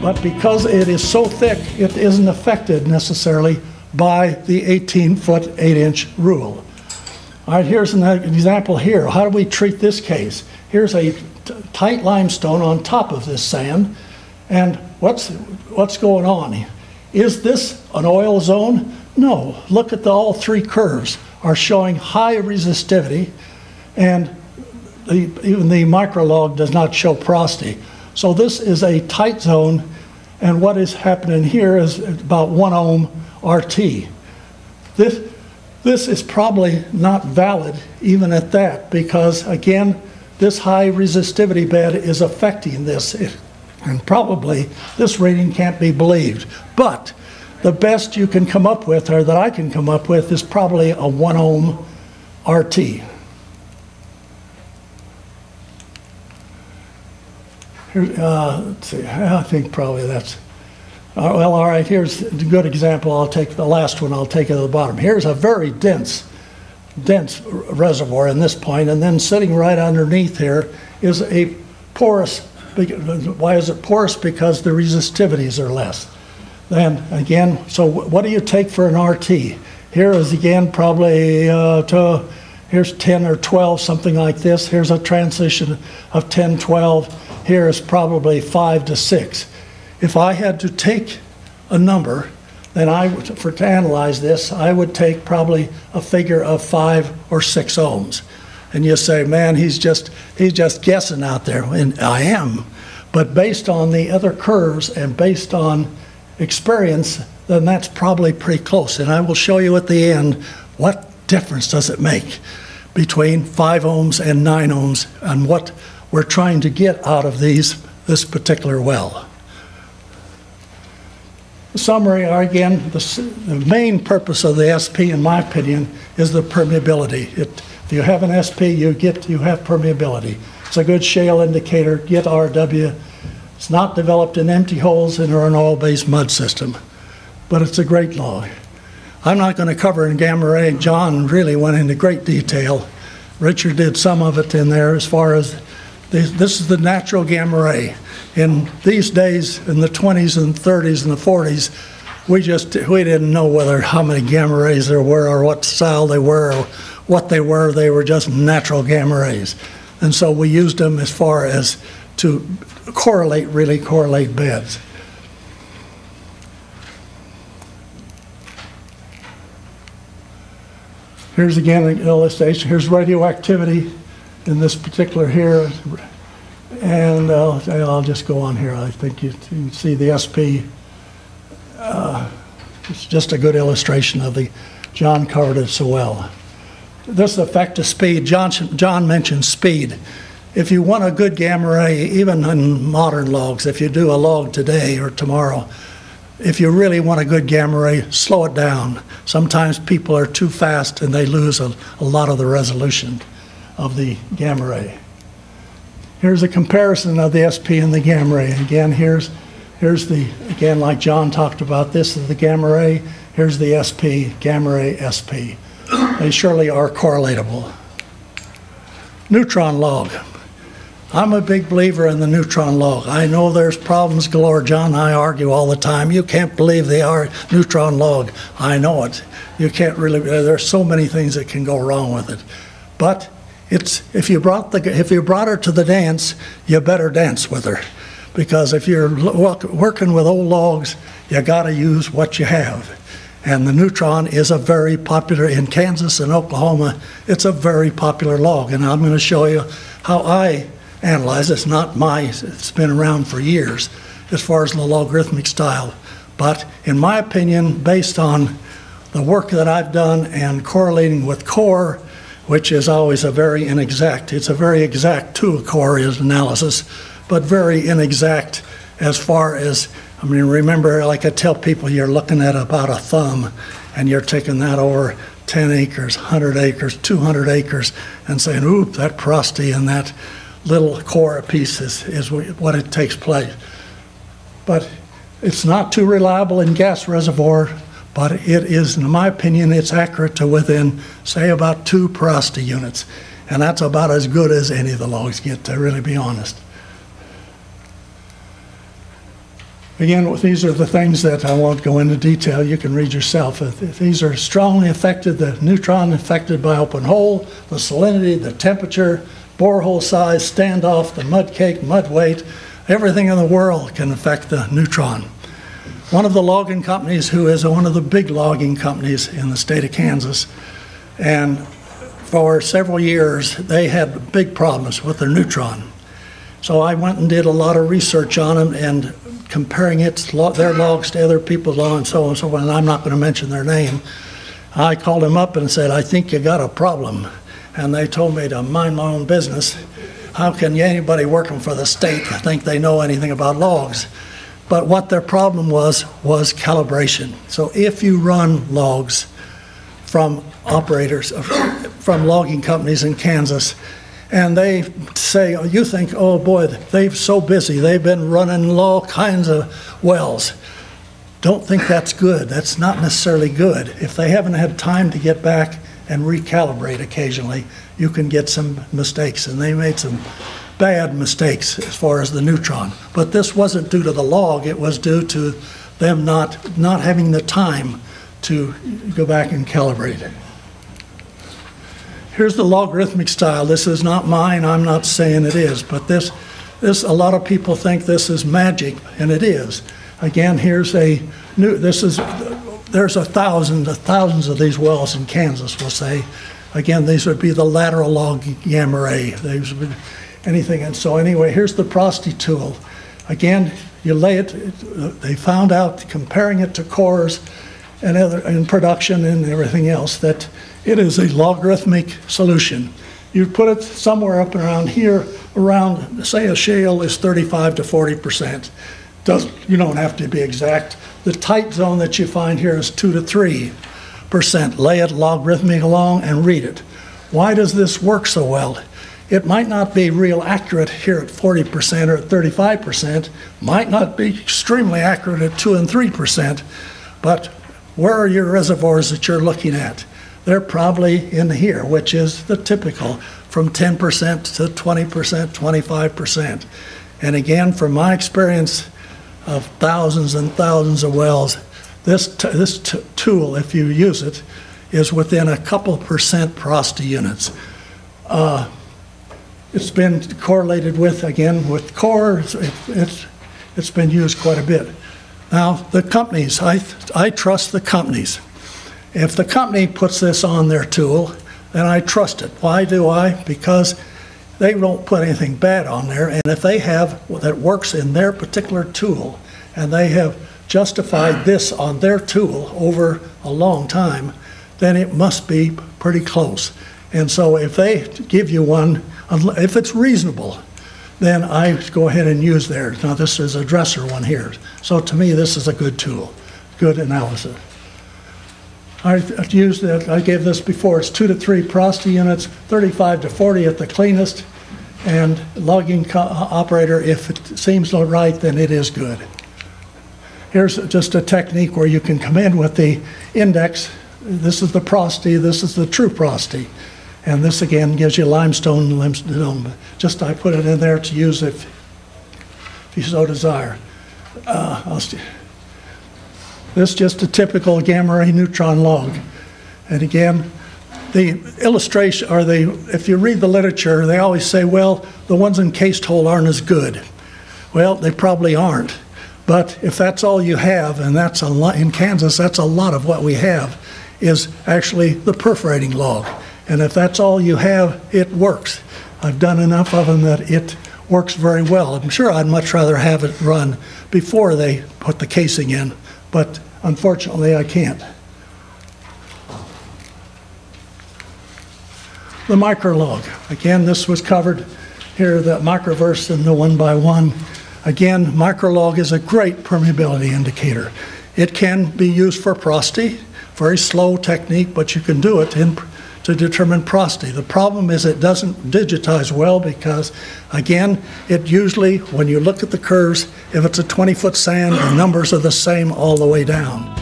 but because it is so thick, it isn't affected necessarily by the 18-foot 8-inch rule. All right, here's an example here. How do we treat this case? Here's a tight limestone on top of this sand, and what's going on? Is this an oil zone? No. Look at all three curves are showing high resistivity, and even the microlog does not show porosity. So this is a tight zone, and what is happening here is about 1 ohm RT. This is probably not valid even at that, because again, this high resistivity bed is affecting this, and probably this reading can't be believed. But the best you can come up with, or that I can come up with, is probably a 1 ohm RT. Let's see, I think probably that's, well, all right, here's a good example. I'll take the last one, I'll take it at the bottom. Here's a very dense reservoir in this point, and then sitting right underneath here is a porous. Why is it porous? Because the resistivities are less. Then again, so what do you take for an RT? Here is again probably, here's 10 or 12, something like this. Here's a transition of 10, 12. Here is probably 5 to 6. If I had to take a number, then to analyze this, I would take probably a figure of 5 or 6 ohms. And you say, man, he's just guessing out there, and I am. But based on the other curves and based on experience, then that's probably pretty close. And I will show you at the end what difference does it make between 5 ohms and 9 ohms and what we're trying to get out of this particular well. The summary, again, the main purpose of the SP, in my opinion, is the permeability. If you have an SP, you have permeability. It's a good shale indicator. Get RW. It's not developed in empty holes in an oil-based mud system, but it's a great log. I'm not going to cover in gamma ray. John really went into great detail. Richard did some of it in there as far as this is the natural gamma ray. In these days, in the 20s and 30s and the 40s, we didn't know how many gamma rays there were or what style they were or what they were. They were just natural gamma rays. And so we used them as far as to really correlate beds. Here's again an illustration. Here's radioactivity in this particular here. And I'll just go on here. I think you can see the SP. It's just a good illustration of John covered it so well. This effect of speed, John mentioned speed. If you want a good gamma ray, even in modern logs, if you do a log today or tomorrow, if you really want a good gamma ray, slow it down. Sometimes people are too fast and they lose a lot of the resolution of the gamma ray. Here's a comparison of the SP and the gamma ray. Again, here's again, like John talked about, this is the gamma ray. Here's the SP, gamma ray, SP. They surely are correlatable. Neutron log. I'm a big believer in the neutron log. I know there's problems galore. John and I argue all the time. You can't believe they are neutron log. I know it. You can't really, there's so many things that can go wrong with it. But if you brought her to the dance, you better dance with her. Because if you're working with old logs, you got to use what you have. And the neutron is a very popular, in Kansas and Oklahoma, it's a very popular log. And I'm going to show you how I analyze it. It's not it's been around for years as far as the logarithmic style. But in my opinion, based on the work that I've done and correlating with core, which is always a very inexact, it's a very exact tool, core is analysis, but very inexact as far as, I mean, remember, like I tell people, you're looking at about a thumb and you're taking that over 10 acres, 100 acres, 200 acres and saying, oop, that porosity and that little core piece is what it takes place. But it's not too reliable in gas reservoir, but it is, in my opinion, it's accurate to within, say, about 2 porosity units. And that's about as good as any of the logs get, to really be honest. Again, these are the things that I won't go into detail. You can read yourself. These are strongly affected, the neutron affected by open hole, the salinity, the temperature, borehole size, standoff, the mud cake, mud weight, everything in the world can affect the neutron. One of the logging companies, who is one of the big logging companies in the state of Kansas, and for several years they had big problems with their neutron. So I went and did a lot of research on them and comparing their logs to other people's logs and so on and so forth, and I'm not going to mention their name. I called them up and said, I think you got a problem. And they told me to mind my own business. How can anybody working for the state think they know anything about logs? But what their problem was calibration. So if you run logs from operators, from logging companies in Kansas, and they say, oh, you think, oh boy, they're so busy, they've been running all kinds of wells. Don't think that's good. That's not necessarily good. If they haven't had time to get back and recalibrate occasionally, you can get some mistakes, and they made some bad mistakes as far as the neutron. But this wasn't due to the log, it was due to them not having the time to go back and calibrate. Here's the logarithmic style. This is not mine, I'm not saying it is, but this a lot of people think this is magic, and it is. Again, here's a new, there's thousands of these wells in Kansas, we'll say. Again, these would be the lateral log gamma ray. These would be anything. And so anyway, here's the Prosty tool. Again, you lay it, they found out, comparing it to cores and in production and everything else, that it is a logarithmic solution. You put it somewhere up around here, around, say a shale is 35 to 40%. You don't have to be exact. The tight zone that you find here is 2 to 3%. Lay it logarithmic along and read it. Why does this work so well? It might not be real accurate here at 40% or at 35%, might not be extremely accurate at 2 and 3%, but where are your reservoirs that you're looking at? They're probably in here, which is the typical, from 10% to 20%, 25%. And again, from my experience of thousands and thousands of wells, this tool, if you use it, is within a couple percent Prosty units. It's been correlated with, again, with cores. It's been used quite a bit. Now, the companies, I trust the companies. If the company puts this on their tool, then I trust it. Why do I? Because they don't put anything bad on there, and if they have that works in their particular tool, and they have justified this on their tool over a long time, then it must be pretty close. And so if they give you one, if it's reasonable, then I go ahead and use theirs. Now this is a dresser one here. So to me, this is a good tool, good analysis. I used that, I gave this before, it's 2 to 3 Prosty units, 35 to 40 at the cleanest, and logging operator, if it seems right, then it is good. Here's just a technique where you can come in with the index. This is the Prosty, this is the true Prosty. And this again gives you limestone. Just I put it in there to use if you so desire. This is just a typical gamma ray neutron log. And again, the illustration, or if you read the literature, they always say, well, the ones encased hole aren't as good. Well, they probably aren't. But if that's all you have, and that's a lot, in Kansas, that's a lot of what we have, is actually the perforating log. And if that's all you have, it works. I've done enough of them that it works very well. I'm sure I'd much rather have it run before they put the casing in, but unfortunately I can't. The microlog. Again, this was covered here, the microverse and the 1x1. Again, microlog is a great permeability indicator. It can be used for Prosty, very slow technique, but you can do it to determine Prosty. The problem is it doesn't digitize well because, again, it usually, when you look at the curves, if it's a 20-foot sand, the numbers are the same all the way down.